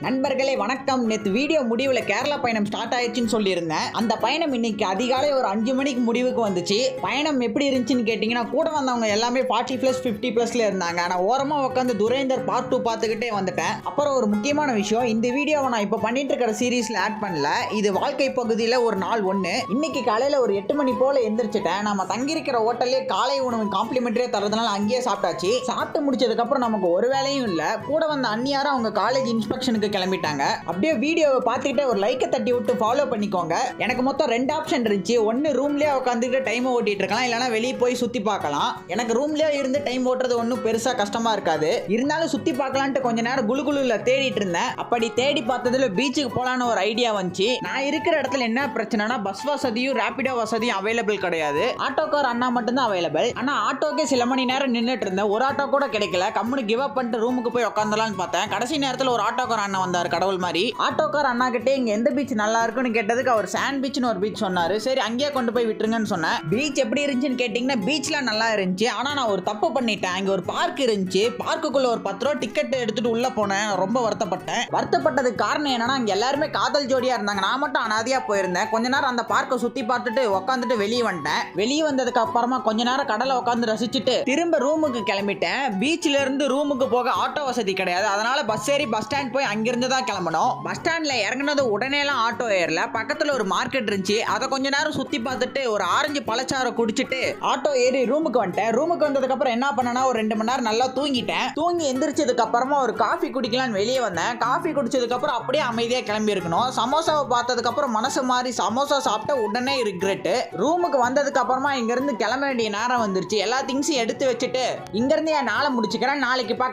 நண்பர்களே வணக்கம். நேற்று வீடியோ முடிவில் கேரளா பயணம் ஸ்டார்ட் ஆயிடுச்சுன்னு சொல்லியிருந்தேன். அந்த பயணம் இன்னைக்கு அதிகாலை ஒரு 5 மணிக்கு முடிவுக்கு வந்துச்சு. பயணம் எப்படி இருந்துச்சுன்னு கேட்டிங்கன்னா, கூட வந்தவங்க எல்லாமே 40+, 50+ல இருந்தாங்க. ஆனால் ஓரமாக உட்காந்து துரேந்தர் பார்ட் 2 பார்த்துக்கிட்டே வந்துட்டேன். அப்புறம் ஒரு முக்கியமான விஷயம், இந்த வீடியோவை நான் இப்போ பண்ணிட்டு இருக்கிற சீரீஸில் ஆட் பண்ணல. இது வாழ்க்கை பகுதியில் ஒரு நாள் ஒன்று. இன்னைக்கு காலையில் ஒரு 8 மணி போல் எந்திரிச்சிட்டேன். நம்ம தங்கியிருக்கிற ஹோட்டல்லே காலை உணவு காம்ப்ளிமெண்ட்ரியாக தரதுனால அங்கேயே சாப்பிட்டாச்சு. சாப்பிட்டு முடிச்சதுக்கப்புறம் நமக்கு ஒரு வேலையும் இல்லை. கூட வந்த அண்ணியாரும் அவங்க காலேஜ் இன்ஸ்பெக்ஷனுக்கு கிளம்பிட்டாங்க. அப்படியே வீடியோவை பார்த்துக்கிட்டே ஒரு லைக்கை தட்டி விட்டு ஃபாலோ பண்ணிக்கோங்க. எனக்கு மொத்தம் 2 ஆப்ஷன் இருந்துச்சு. ஒன்று ரூம்லேயே உட்காந்துட்டு டைமை ஓட்டிட்டு இருக்கலாம், இல்லைனா வெளியே போய் சுற்றி பார்க்கலாம். எனக்கு ரூம்லேயே இருந்து டைம் ஓட்டுறது ஒன்றும் பெருசாக கஷ்டமாக இருக்காது. இருந்தாலும் சுற்றி பார்க்கலான்ட்டு கொஞ்ச நேரம் குலுகுலுல தேடிட்டு இருந்தேன். அப்படி தேடி பார்த்ததுல பீச்சுக்கு போகலான்னு ஒரு ஐடியா வந்துச்சு. நான் இருக்கிற இடத்துல என்ன பிரச்சனைனா, பஸ் வசதியும் ரேபிடோ வசதியும் அவைலபிள் கிடையாது. ஆட்டோக்கார் அண்ணா மட்டும்தான் அவைலபிள். ஆனால் ஆட்டோக்கே சில மணி நேரம் நின்றுட்டு இருந்தேன். ஒரு ஆட்டோ கூட கிடைக்கல. கம்முனு கிவ் அப் பண்ணிட்டு ரூமுக்கு போய் உட்காந்துலான்னு பார்த்தேன். கடைசி நேரத்தில் ஒரு ஆட்டோக்கார் அண்ணா வந்தார், கடவுள் மாதிரி. ஆட்டோக்கார் அண்ணா கிட்டே இங்க எந்த பீச் நல்லா இருக்குன்னு கேட்டதுக்கு அவர் சாண்ட் பீச்னு ஒரு பீச் சொன்னாரு. சரி அங்கேயே கொண்டு போய் விட்டுருங்கன்னு சொன்னேன். பீச் எப்படி இருந்துச்சுன்னு கேட்டீங்கன்னா, பீச்லாம் நல்லா இருந்துச்சு. ஆனா நான் ஒரு தப்பு பண்ணிட்டேன். அங்க ஒரு பார்க் இருந்துச்சு. பார்க்குக்குள்ள ஒரு 10 ரூபா டிக்கெட் எடுத்துட்டு உள்ள போனேன். ரொம்ப வருத்தப்பட்டதுக்கு காரணம் என்னன்னா, அங்க எல்லாருமே காதல் ஜோடியா இருந்தாங்க. நான் மட்டும் அனாதையா போயிருந்தேன். கொஞ்ச நேரம் அந்த பார்க்கை சுத்தி பார்த்துட்டு உட்காந்துட்டு வெளியே வந்துட்டேன். வெளியே வந்ததுக்கு அப்புறமா கொஞ்ச நேரம் கடலை உட்காந்து ரசிச்சுட்டு திரும்ப ரூமுக்கு கிளம்பிட்டேன். பீச்ல இருந்து ரூமுக்கு போக ஆட்டோ வசதி கிடையாது. அதனால பஸ் ஏறி பஸ் ஸ்டாண்ட் போய் அங்கிருந்து தான் கிளம்பணும். பஸ் ஸ்டாண்ட்ல இறங்குனது உடனேலாம் ஆட்டோ ஏறல. பக்கத்துல ஒரு மார்க்கெட் இருந்துச்சு. அதை கொஞ்ச நேரம் சுத்தி பார்த்துட்டு ஒரு ஆரஞ்சு பழச்சாரம் குடிச்சிட்டு ஆட்டோ ஏறி ரூமுக்கு வந்துட்டேன். ரூமுக்கு வந்ததுக்கு அப்புறம் என்ன பண்ணனா, ஒரு 2 மணி நேரம் நல்லா தூங்கிட்டேன். தூங்கி எந்திரிச்சதுக்கு அப்புறமா ஒரு காஃபி குடிக்கலாம்னு வெளியே வந்தேன். காஃபி குடிச்சதுக்கு அப்புறம் அப்படியே அமைதியா கிளம்பி இருக்கணும். சமோசாவை பார்த்ததுக்கு அப்புறம் மனசு மாறி சமோசா சாப்பிட்ட உடனே ரிக்ரெட். ரூமுக்கு வந்ததுக்கு அப்புறமா இங்க இருந்து கிளம்ப வேண்டிய நேரம் வந்துருச்சு. எல்லா திங்ஸையும் எடுத்து வச்சுட்டு இங்க இருந்து என் நாளை முடிச்சுக்கிறேன். நாளைக்கு